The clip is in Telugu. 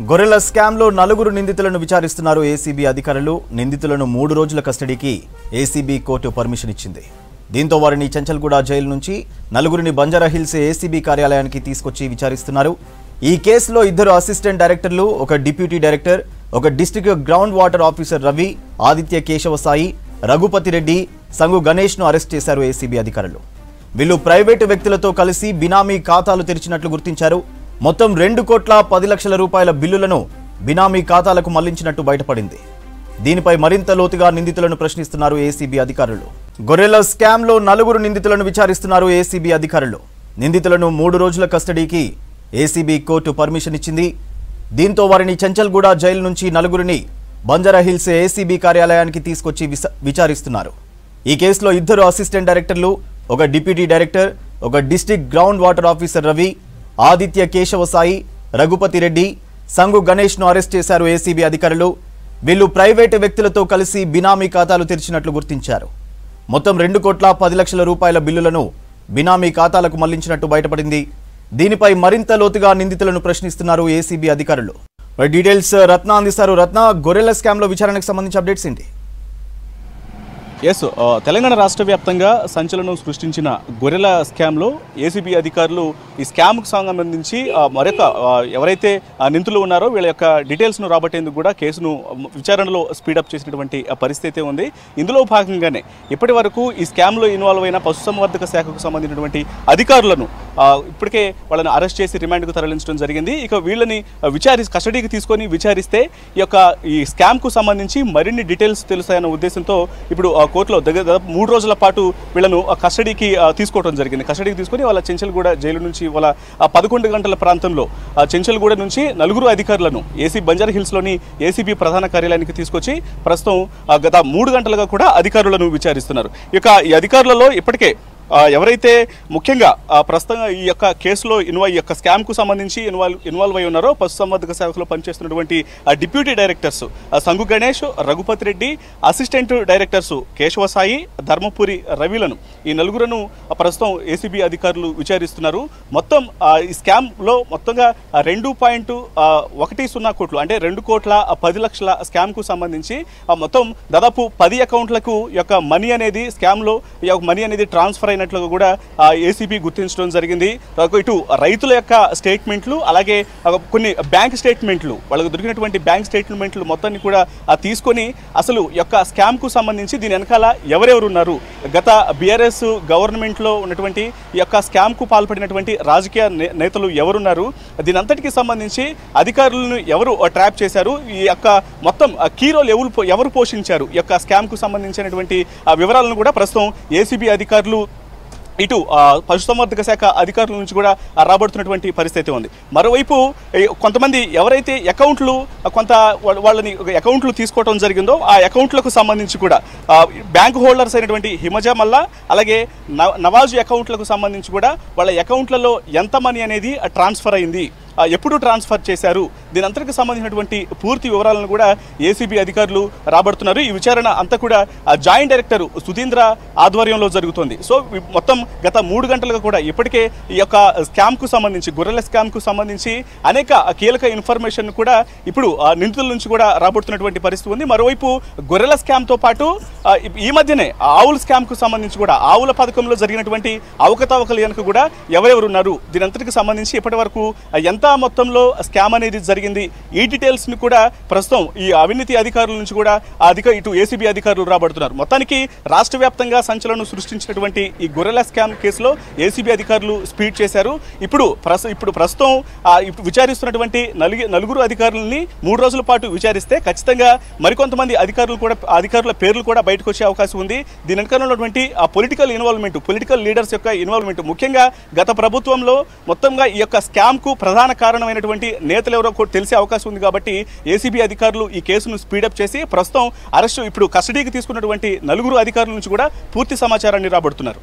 గొర్రెల స్కామ్లో నలుగురు నిందితులను విచారిస్తున్నారు ఏసీబీ అధికారులు. నిందితులను 3 రోజుల కస్టడీకి ఏసీబీ కోర్టు పర్మిషన్ ఇచ్చింది. దీంతో వారిని చెంచల్గూడ జైలు నుంచి నలుగురిని బంజారాహిల్స్ ఏసీబీ కార్యాలయానికి తీసుకొచ్చి విచారిస్తున్నారు. ఈ కేసులో 2 అసిస్టెంట్ డైరెక్టర్లు, ఒక డిప్యూటీ డైరెక్టర్, ఒక district ground water officer Ravi, Aditya Keshava Sai, Raghupathi Reddy, Sangu Ganesh ను అరెస్ట్ చేశారు ఏసీబీ అధికారులు. వీళ్ళు ప్రైవేటు వ్యక్తులతో కలిసి బినామీ ఖాతాలు తెరిచినట్లు గుర్తించారు. మొత్తం 2 కోట్ల 10 లక్షల రూపాయల బిల్లులను బినామీ ఖాతాలకు మళ్లించినట్టు బయటపడింది. దీనిపై మరింత లోతుగా నిందితులను ప్రశ్నిస్తున్నారు ఏసీబీ అధికారులు. గొర్రెల స్కామ్లో 4 నిందితులను విచారిస్తున్నారు ఏసీబీ అధికారులు. నిందితులను 3 రోజుల కస్టడీకి ఏసీబీ కోర్టు పర్మిషన్ ఇచ్చింది. దీంతో వారిని చెంచల్గూడ జైలు నుంచి నలుగురిని బంజారాహిల్స్ ఏసీబీ కార్యాలయానికి తీసుకొచ్చి విచారిస్తున్నారు. ఈ కేసులో 2 అసిస్టెంట్ డైరెక్టర్లు, ఒక డిప్యూటీ డైరెక్టర్, ఒక district ground water officer Ravi, Aditya Keshava Sai, Raghupathi Reddy, Sangu Ganesh ను అరెస్ట్ చేశారు ఏసీబీ అధికారులు. వీళ్ళు ప్రైవేటు వ్యక్తులతో కలిసి బినామీ ఖాతాలు తెరిచినట్లు గుర్తించారు. మొత్తం 2 కోట్ల 10 లక్షల రూపాయల బిల్లులను బినామీ ఖాతాలకు మళ్లించినట్టు బయటపడింది. దీనిపై మరింత లోతుగా నిందితులను ప్రశ్నిస్తున్నారు ఏసీబీ అధికారులు. డీటెయిల్స్ రత్న అందిస్తారు. రత్న, గొర్రెల స్కామ్ లో విచారణకు సంబంధించి అప్డేట్స్ ఏంటి? తెలంగాణ రాష్ట్ర వ్యాప్తంగా సంచలనం సృష్టించిన గొర్రెల స్కామ్లో ఏసీబీ అధికారులు ఈ స్కామ్కు సంబంధించి మరొక ఎవరైతే నిందితులు ఉన్నారో వీళ్ళ యొక్క డీటెయిల్స్ను రాబట్టేందుకు కూడా కేసును విచారణలో స్పీడప్ చేసినటువంటి పరిస్థితి ఉంది. ఇందులో భాగంగానే ఇప్పటి వరకు ఈ స్కామ్లో ఇన్వాల్వ్ అయిన పశుసంవర్ధక శాఖకు సంబంధించినటువంటి అధికారులను ఇప్పటికే వాళ్ళని అరెస్ట్ చేసి రిమాండ్కు తరలించడం జరిగింది. ఇక వీళ్ళని కస్టడీకి తీసుకొని విచారిస్తే ఈ స్కామ్కు సంబంధించి మరిన్ని డీటెయిల్స్ తెలుస్తాయన్న ఉద్దేశంతో ఇప్పుడు కోర్టులో దాదాపు 3 రోజుల పాటు వీళ్ళను కస్టడీకి తీసుకోవడం జరిగింది. కస్టడీకి తీసుకొని వాళ్ళ చెంచల్గూడ జైలు నుంచి వాళ్ళ 11 గంటల ప్రాంతంలో చెంచల్గూడ నుంచి 4 అధికారులను బంజారాహిల్స్లోని ఏసీబీ ప్రధాన కార్యాలయానికి తీసుకొచ్చి ప్రస్తుతం గత 3 గంటలుగా కూడా అధికారులను విచారిస్తున్నారు. ఈ అధికారులలో ఇప్పటికే ఎవరైతే ముఖ్యంగా ప్రస్తుతం ఈ యొక్క కేసులో ఈ యొక్క స్కామ్కు సంబంధించి ఇన్వాల్వ్ అయి ఉన్నారో పశుసంవర్ధక శాఖలో పనిచేస్తున్నటువంటి deputy directors Sangu Ganesh, Raghupathi Reddy, assistant directors Keshava Sai, Dharmapuri రవిలను ఈ 4 ప్రస్తుతం ఏసీబీ అధికారులు విచారిస్తున్నారు. మొత్తం ఈ స్కామ్లో మొత్తంగా 2.10 కోట్లు అంటే 2 కోట్ల 10 లక్షల స్కామ్కు సంబంధించి మొత్తం దాదాపు 10 అకౌంట్లకు యొక్క మనీ అనేది స్కామ్లో మనీ అనేది ట్రాన్స్ఫర్ అయినట్లుగా కూడా ఏసీబీ గుర్తించడం జరిగింది. ఇటు రైతుల యొక్క స్టేట్మెంట్లు, అలాగే కొన్ని బ్యాంక్ స్టేట్మెంట్లు, వాళ్ళకు దొరికినటువంటి బ్యాంక్ స్టేట్మెంట్లు మొత్తాన్ని కూడా తీసుకొని అసలు యొక్క స్కామ్కు సంబంధించి దీని వెనకాల ఎవరెవరు ఉన్నారు, గత బీఆర్ఎస్ గవర్నమెంట్లో ఉన్నటువంటి ఈ యొక్క స్కామ్కు పాల్పడినటువంటి రాజకీయ నేతలు ఎవరున్నారు, దీని అంతటికి సంబంధించి అధికారులను ఎవరు ట్రాప్ చేశారు, ఈ యొక్క మొత్తం కీ రోల్ ఎవరు పోషించారు, ఈ యొక్క స్కామ్కు సంబంధించినటువంటి వివరాలను కూడా ప్రస్తుతం ఏసీబీ అధికారులు ఇటు పశుసంవర్ధక శాఖ అధికారుల నుంచి కూడా రాబడుతున్నటువంటి పరిస్థితి ఉంది. మరోవైపు కొంతమంది ఎవరైతే అకౌంట్లు వాళ్ళని అకౌంట్లు తీసుకోవడం జరిగిందో ఆ అకౌంట్లకు సంబంధించి కూడా బ్యాంక్ హోల్డర్స్ అయినటువంటి హిమజ మల్లా, అలాగే నవాజు అకౌంట్లకు సంబంధించి కూడా వాళ్ళ అకౌంట్లలో ఎంత మనీ అనేది ట్రాన్స్ఫర్ అయింది, ఎప్పుడు ట్రాన్స్ఫర్ చేశారు, దీని అంతటికి సంబంధించినటువంటి పూర్తి వివరాలను కూడా ఏసీబీ అధికారులు రాబడుతున్నారు. ఈ విచారణ అంతా కూడా జాయింట్ డైరెక్టర్ సుధీంద్ర ఆధ్వర్యంలో జరుగుతోంది. సో మొత్తం గత 3 గంటలుగా కూడా ఇప్పటికే ఈ యొక్క స్కామ్కు సంబంధించి గొర్రెల స్కామ్కు సంబంధించి అనేక కీలక ఇన్ఫర్మేషన్ కూడా ఇప్పుడు నిందితుల నుంచి కూడా రాబడుతున్నటువంటి పరిస్థితి ఉంది. మరోవైపు గొర్రెల స్కామ్తో పాటు ఈ మధ్యనే ఆవుల స్కామ్కు సంబంధించి కూడా ఆవుల పథకంలో జరిగినటువంటి అవకతవకలు వెనుక కూడా ఎవరెవరున్నారు, దీని అంతటికి సంబంధించి ఇప్పటి వరకు ఎంత మొత్తంలో స్కామ్ అనేది జరిగింది, ఈ డీటెయిల్స్ ని కూడా ప్రస్తుతం ఈ అవినీతి అధికారుల నుంచి కూడా ఇటు ఏసీబీ అధికారులు రాబడుతున్నారు. మొత్తానికి రాష్ట్ర వ్యాప్తంగా సంచలనం సృష్టించినటువంటి ఈ గొర్రెల స్కామ్ కేసులో ఏసీబీ అధికారులు స్పీడ్ చేశారు. ఇప్పుడు ప్రస్తుతం విచారిస్తున్నటువంటి 4 అధికారులని 3 రోజుల పాటు విచారిస్తే ఖచ్చితంగా మరికొంతమంది అధికారుల పేర్లు కూడా బయటకు వచ్చే అవకాశం ఉంది. దీని వెనుక ఉన్నటువంటి పొలిటికల్ ఇన్వాల్వ్మెంట్, పొలిటికల్ లీడర్స్ యొక్క ఇన్వాల్వ్మెంట్, ముఖ్యంగా గత ప్రభుత్వంలో మొత్తంగా ఈ యొక్క స్కామ్ కు ప్రధాన కారణమైనటువంటి నేతలు ఎవరో తెలిసే అవకాశం ఉంది. కాబట్టి ఏసీబీ అధికారులు ఈ కేసును స్పీడప్ చేసి ప్రస్తుతం ఇప్పుడు కస్టడీకి తీసుకున్నటువంటి 4 అధికారుల నుంచి కూడా పూర్తి సమాచారాన్ని రాబడుతున్నారు.